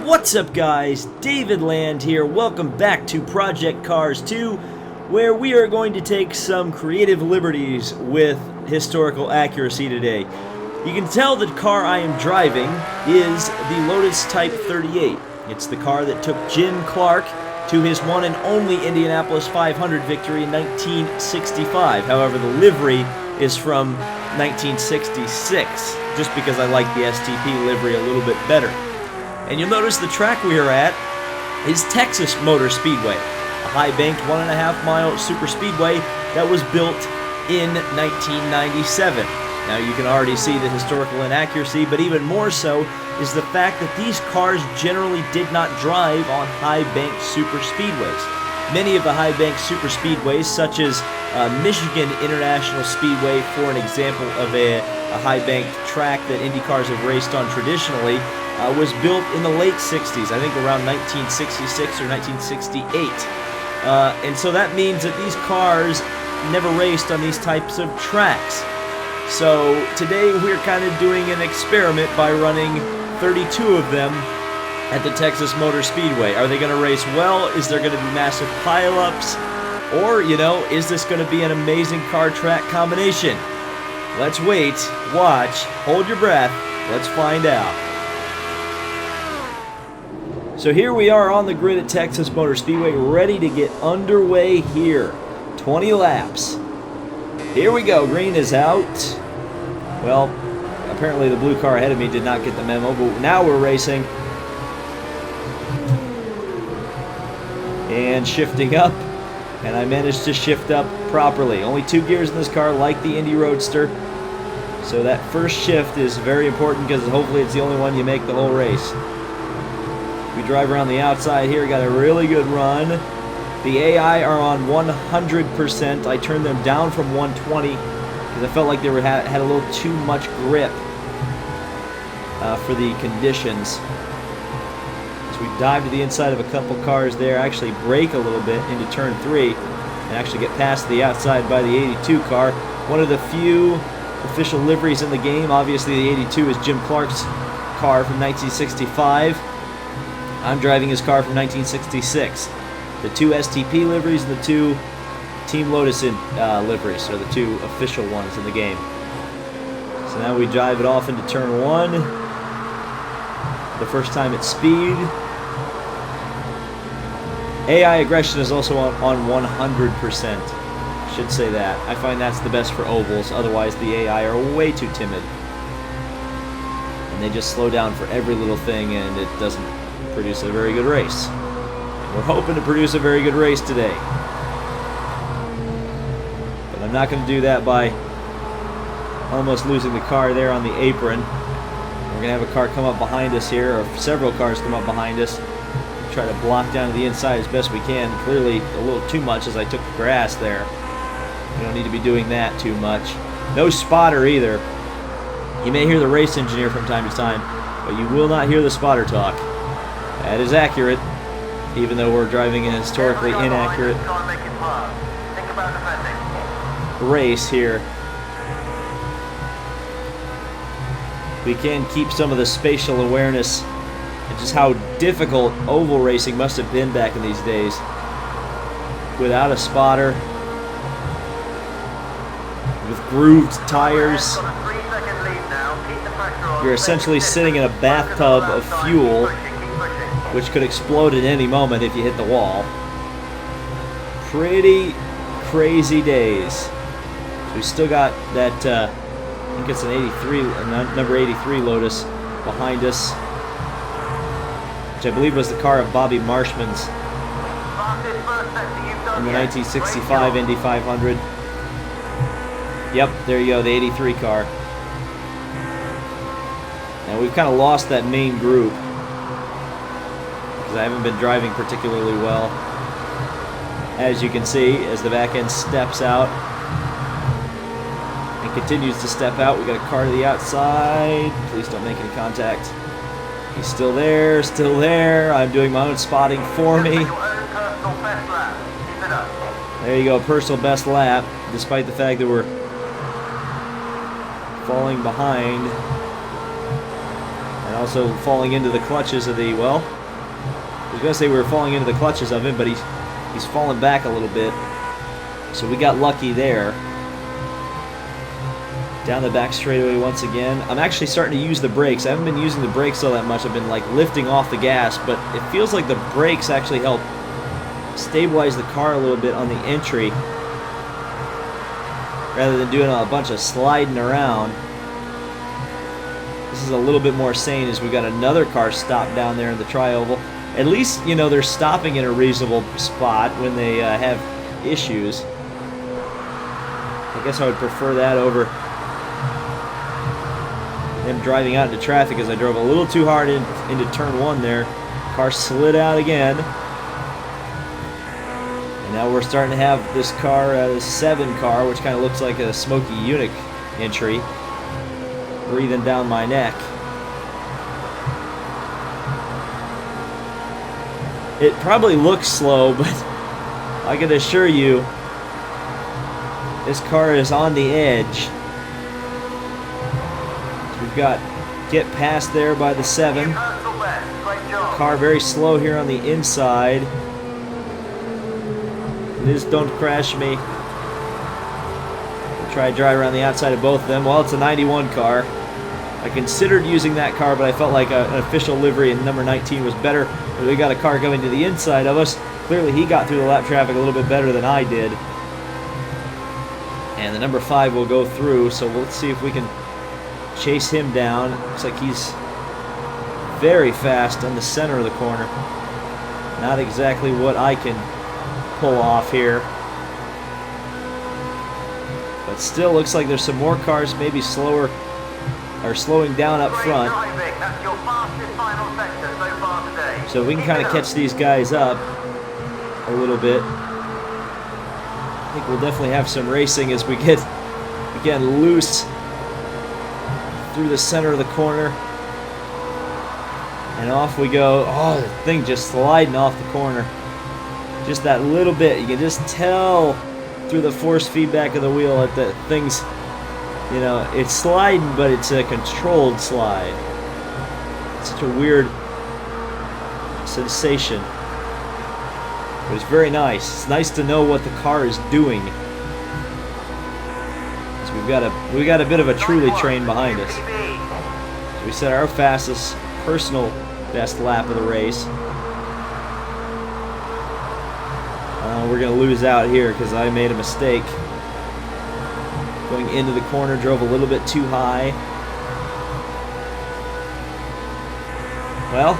What's up, guys? David Land here. Welcome back to Project Cars 2, where we are going to take some creative liberties with historical accuracy today. You can tell the car I am driving is the Lotus Type 38. It's the car that took Jim Clark to his one and only Indianapolis 500 victory in 1965. However, the livery is from 1966, just because I like the STP livery a little bit better. And you'll notice the track we are at is Texas Motor Speedway, a high-banked 1.5-mile super speedway that was built in 1997. Now you can already see the historical inaccuracy, but even more so is the fact that these cars generally did not drive on high-banked super speedways. Many of the high-banked super speedways, such as Michigan International Speedway, for an example of a high-banked track that IndyCars have raced on traditionally, was built in the late 60s, I think around 1966 or 1968. And so that means that these cars never raced on these types of tracks. So today we're kind of doing an experiment by running 32 of them at the Texas Motor Speedway. Are they going to race well? Is there going to be massive pileups? Or, you know, is this going to be an amazing car-track combination? Let's wait, watch, hold your breath, let's find out. So here we are on the grid at Texas Motor Speedway, ready to get underway here. 20 laps. Here we go, green is out. Well, apparently the blue car ahead of me did not get the memo, but now we're racing. And shifting up, and I managed to shift up properly. Only 2 gears in this car, like the Indy Roadster. So that first shift is very important because hopefully it's the only one you make the whole race. We drive around the outside here, got a really good run. The AI are on 100%. I turned them down from 120 because I felt like they had a little too much grip for the conditions. So we dive to the inside of a couple cars there, actually brake a little bit into turn 3, and actually get past the outside by the 82 car. One of the few official liveries in the game. Obviously the 82 is Jim Clark's car from 1965. I'm driving his car from 1966. The 2 STP liveries and the 2 Team Lotus liveries are the 2 official ones in the game. So now we drive it off into turn 1. The first time at speed. AI aggression is also on 100%. Should say that. I find that's the best for ovals, otherwise the AI are way too timid. And they just slow down for every little thing and it doesn't produce a very good race. We're hoping to produce a very good race today. But I'm not going to do that by almost losing the car there on the apron. We're going to have a car come up behind us here, or several cars come up behind us. Try to block down to the inside as best we can. Clearly a little too much as I took the grass there. We don't need to be doing that too much. No spotter either. You may hear the race engineer from time to time, but you will not hear the spotter talk. That is accurate, even though we're driving a historically inaccurate race here. We can keep some of the spatial awareness and just how difficult oval racing must have been back in these days. Without a spotter, with grooved tires, you're essentially sitting in a bathtub of fuel which could explode at any moment if you hit the wall. Pretty crazy days. So we still got that, I think it's an 83, number 83 Lotus behind us, which I believe was the car of Bobby Marshman's in the 1965 Indy 500. Yep, there you go, the 83 car. Now we've kind of lost that main group. I haven't been driving particularly well. As you can see, as the back end steps out and continues to step out, we got a car to the outside. Please don't make any contact. He's still there, still there. I'm doing my own spotting for me. There you go, personal best lap, despite the fact that we're falling behind. And also falling into the clutches of the, well, I was going to say we were falling into the clutches of him, but he's fallen back a little bit. So we got lucky there. Down the back straightaway once again. I'm actually starting to use the brakes. I haven't been using the brakes all that much. I've been like lifting off the gas, but it feels like the brakes actually help stabilize the car a little bit on the entry rather than doing a bunch of sliding around. This is a little bit more sane as we got another car stopped down there in the tri-oval. At least, you know, they're stopping in a reasonable spot when they have issues. I guess I would prefer that over them driving out into traffic, as I drove a little too hard into turn 1 there. Car slid out again. And now we're starting to have this car, the 7 car, which kind of looks like a Smoky Eunuch entry, breathing down my neck. It probably looks slow, but I can assure you this car is on the edge. We've got get past there by the 7. Car very slow here on the inside. Please don't crash me. We'll try to drive around the outside of both of them. Well, it's a 91 car. I considered using that car, but I felt like an official livery in number 19 was better. But we got a car coming to the inside of us. Clearly he got through the lap traffic a little bit better than I did. And the number 5 will go through, so let's see if we can chase him down. Looks like he's very fast on the center of the corner. Not exactly what I can pull off here. But still looks like there's some more cars maybe slower or slowing down up front. So if we can kind of catch these guys up a little bit, I think we'll definitely have some racing as we get, again, loose through the center of the corner. And off we go. Oh, the thing just sliding off the corner. Just that little bit. You can just tell through the force feedback of the wheel that the thing's, you know, it's sliding, but it's a controlled slide. It's such a weird sensation. But it's very nice. It's nice to know what the car is doing. So we got a bit of a truly train behind us. So we set our fastest personal best lap of the race. We're going to lose out here because I made a mistake. Going into the corner, drove a little bit too high. Well,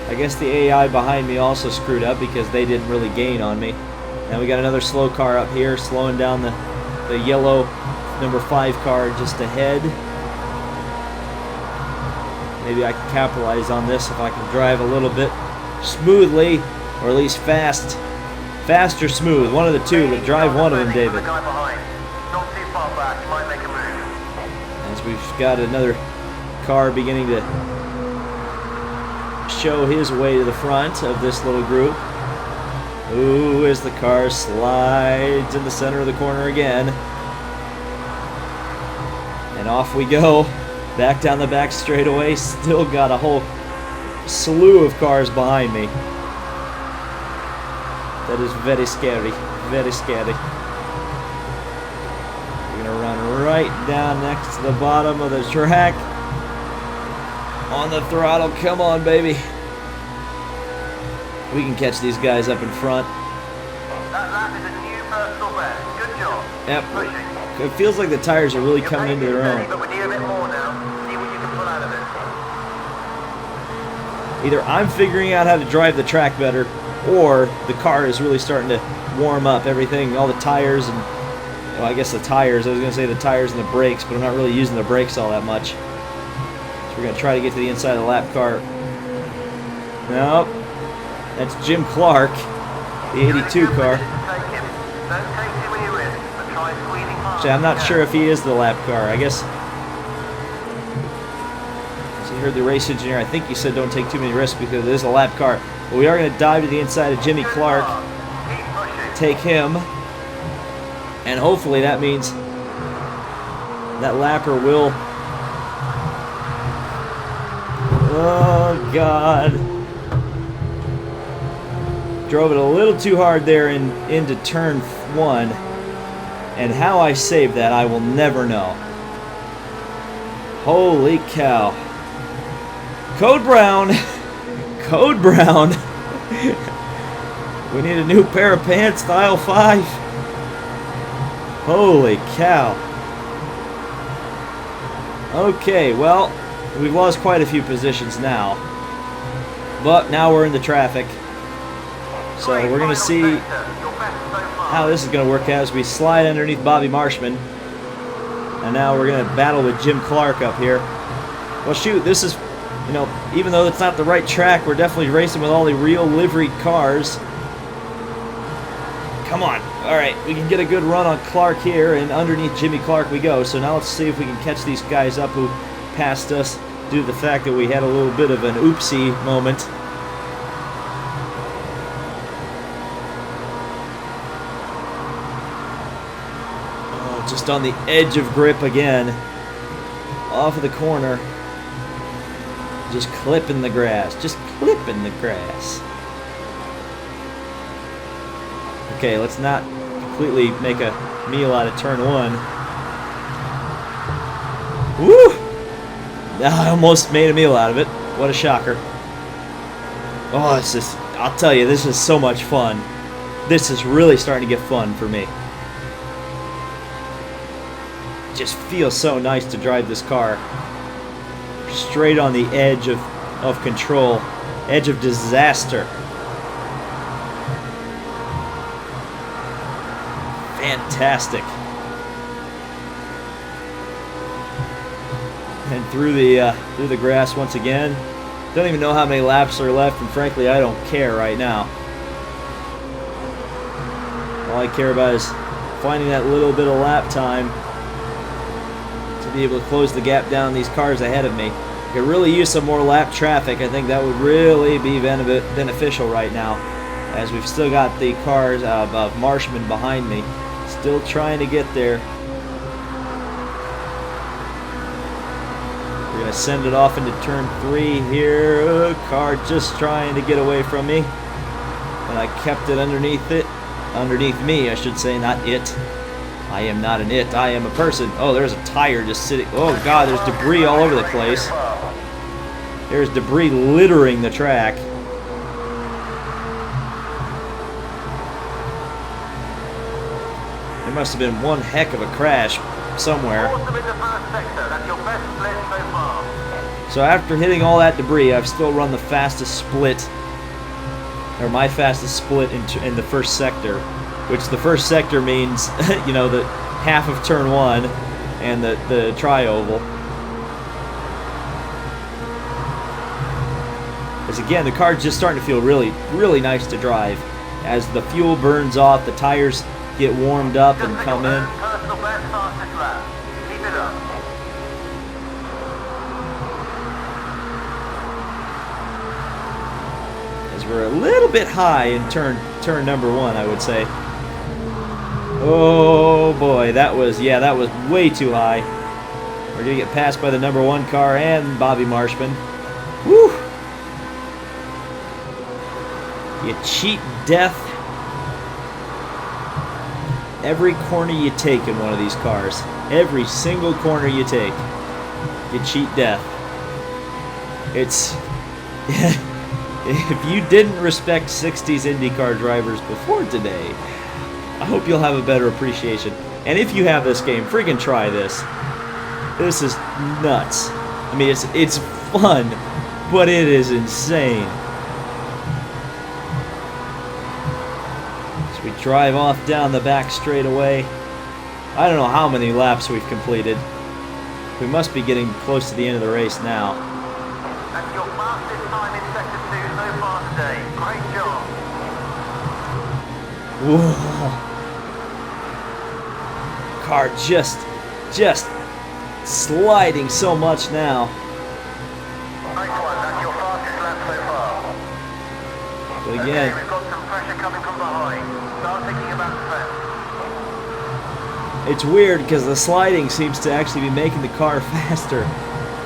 I guess the AI behind me also screwed up because they didn't really gain on me. Now we got another slow car up here, slowing down the yellow number 5 car just ahead. Maybe I can capitalize on this if I can drive a little bit smoothly, or at least fast or smooth. One of the two, but drive one of them, David. As we've got another car beginning to show his way to the front of this little group. Ooh, as the car slides in the center of the corner again. And off we go. Back down the back straightaway. Still got a whole slew of cars behind me. That is very scary. Very scary. We're going to run right down next to the bottom of the track. On the throttle. Come on, baby. We can catch these guys up in front. That lap is a new personal best. Good job. Yep. It feels like the tires are really coming into their own. But we need a bit more now. See what you can pull out of it. Either I'm figuring out how to drive the track better, or the car is really starting to warm up everything, all the tires and, well, I guess the tires. I was going to say the tires and the brakes, but I'm not really using the brakes all that much. So we're going to try to get to the inside of the lap car. Nope. That's Jim Clark, the 82 car. Actually, I'm not sure if he is the lap car. I guess, as you heard the race engineer, I think he said don't take too many risks because it is a lap car. But we are going to dive to the inside of Jimmy Clark, take him, and hopefully that means that lapper will God. Drove it a little too hard there into turn 1. And how I saved that, I will never know. Holy cow. Code Brown. Code Brown. We need a new pair of pants, aisle 5. Holy cow. Okay, well, we've lost quite a few positions now. But now we're in the traffic. So we're going to see how this is going to work out as we slide underneath Bobby Marshman. And now we're going to battle with Jim Clark up here. Well, shoot, this is, you know, even though it's not the right track, we're definitely racing with all the real liveried cars. Come on. All right, we can get a good run on Clark here, and underneath Jimmy Clark we go. So now let's see if we can catch these guys up who passed us due to the fact that we had a little bit of an oopsie moment. Oh, just on the edge of grip again. Off of the corner. Just clipping the grass. Just clipping the grass. Okay, let's not completely make a meal out of turn 1. Woo! I almost made a meal out of it. What a shocker. Oh, it's just, I'll tell you, this is so much fun. This is really starting to get fun for me. It just feels so nice to drive this car straight on the edge of control, edge of disaster. Fantastic. And through the grass once again. Don't even know how many laps are left, and frankly, I don't care right now. All I care about is finding that little bit of lap time to be able to close the gap down these cars ahead of me. I could really use some more lap traffic. I think that would really be beneficial right now, as we've still got the cars of Marshman behind me. Still trying to get there. We're going to send it off into turn 3 here. Car just trying to get away from me. And I kept it underneath me, I should say, not it. I am not an it, I am a person. Oh, there's a tire just sitting. Oh God, there's debris all over the place. There's debris littering the track. There must have been one heck of a crash somewhere. So after hitting all that debris, I've still run the fastest split, or my fastest split in the first sector, which the first sector means, you know, the half of turn 1 and the tri-oval. Because again, the car's just starting to feel really, really nice to drive. As the fuel burns off, the tires get warmed up and come in. As we're a little bit high in turn number 1, I would say. Oh boy, that was way too high. We're gonna get passed by the number 1 car and Bobby Marshman. Woo! You cheat death. Every corner you take in one of these cars, every single corner you take, you cheat death. It's if you didn't respect 60s IndyCar drivers before today, I hope you'll have a better appreciation. And if you have this game, freaking try this. This is nuts. I mean, it's fun, but it is insane. We drive off down the back straightaway. I don't know how many laps we've completed. We must be getting close to the end of the race now. That's your fastest time in sector 2 so far today. Great job. Whoa. Car just sliding so much now. Nice one. That's your fastest lap so far. But again, okay, we've got some pressure coming from behind. Start thinking about the fence. it's weird because the sliding seems to actually be making the car faster.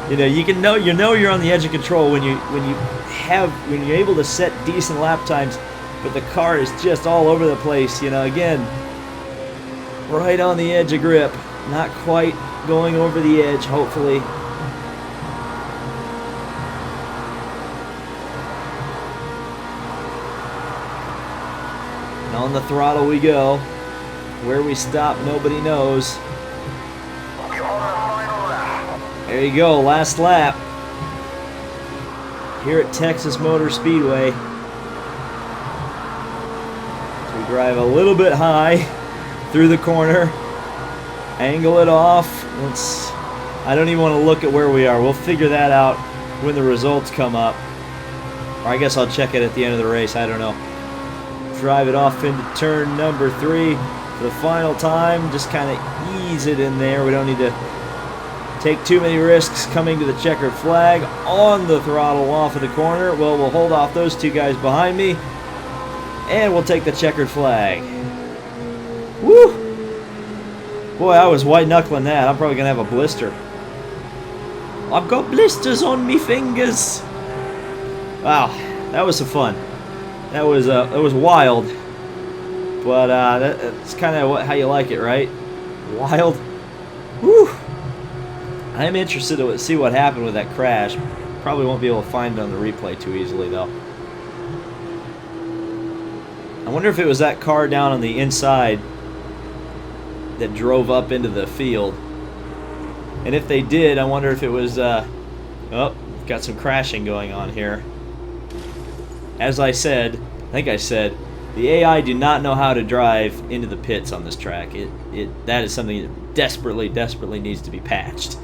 You know, you know you're on the edge of control when you're able to set decent lap times, but the car is just all over the place. You know, again, right on the edge of grip, not quite going over the edge, hopefully. And on the throttle we go. Where we stop, nobody knows. You're on the final lap. There you go, last lap here at Texas Motor Speedway. So we drive a little bit high through the corner, angle it off. I don't even want to look at where we are. We'll figure that out when the results come up. Or I guess I'll check it at the end of the race, I don't know. Drive it off into turn number 3 for the final time. Just kind of ease it in there. We don't need to take too many risks coming to the checkered flag. On the throttle off of the corner. Well, we'll hold off those two guys behind me, and we'll take the checkered flag. Woo! Boy, I was white-knuckling that. I'm probably going to have a blister. I've got blisters on me fingers. Wow, that was some fun. That was wild. But that's kind of how you like it, right? Wild. Woo! I'm interested to see what happened with that crash. Probably won't be able to find it on the replay too easily, though. I wonder if it was that car down on the inside that drove up into the field. And if they did, I wonder if it was... oh, got some crashing going on here. As I said, I think I said, the AI do not know how to drive into the pits on this track. That is something that desperately needs to be patched,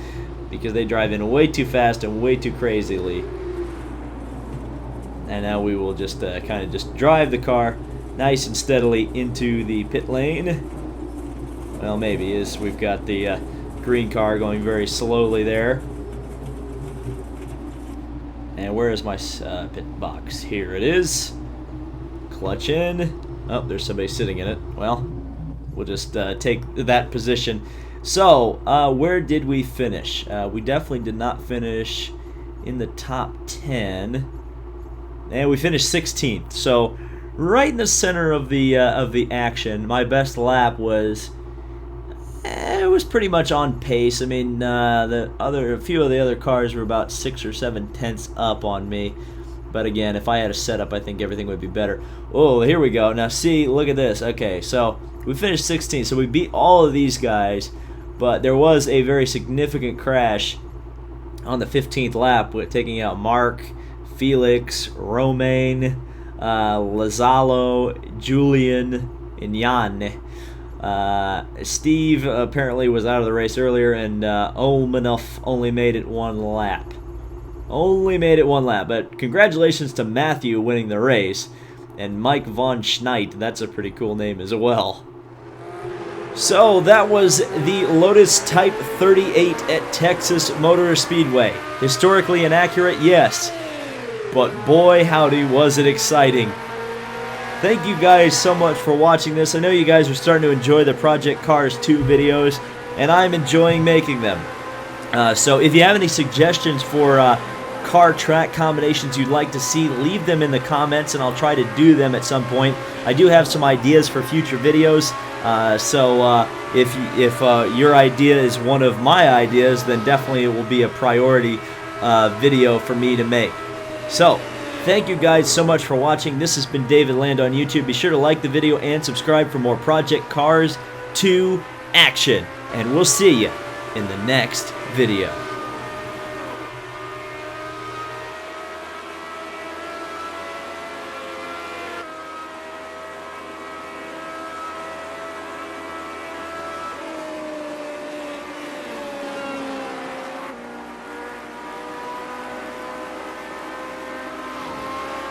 because they drive in way too fast and way too crazily. And now we will just kind of just drive the car nice and steadily into the pit lane. Well, maybe, as we've got the green car going very slowly there. And where is my pit box? Here it is. Clutch in. Oh, there's somebody sitting in it. Well, we'll just take that position. So, where did we finish? We definitely did not finish in the top 10. And we finished 16th. So, right in the center of the action. My best lap was... it was pretty much on pace. I mean, a few of the other cars were about 6 or 7 tenths up on me. But again, if I had a setup, I think everything would be better. Oh, here we go. Now see, look at this. Okay, so we finished 16th, so we beat all of these guys. But there was a very significant crash on the 15th lap, with taking out Mark, Felix, Romain, Lazalo, Julian, and Jan. Steve apparently was out of the race earlier, and Olmanoff only made it one lap. Only made it one lap, but congratulations to Matthew winning the race, and Mike Von Schneit. That's a pretty cool name as well. So that was the Lotus Type 38 at Texas Motor Speedway. Historically inaccurate, yes, but boy howdy was it exciting. Thank you guys so much for watching this. I know you guys are starting to enjoy the Project Cars 2 videos, and I'm enjoying making them. So if you have any suggestions for car track combinations you'd like to see, leave them in the comments and I'll try to do them at some point. I do have some ideas for future videos, so if your idea is one of my ideas, then definitely it will be a priority video for me to make. So, thank you guys so much for watching. This has been David Land on YouTube. Be sure to like the video and subscribe for more Project Cars 2 action. And we'll see you in the next video.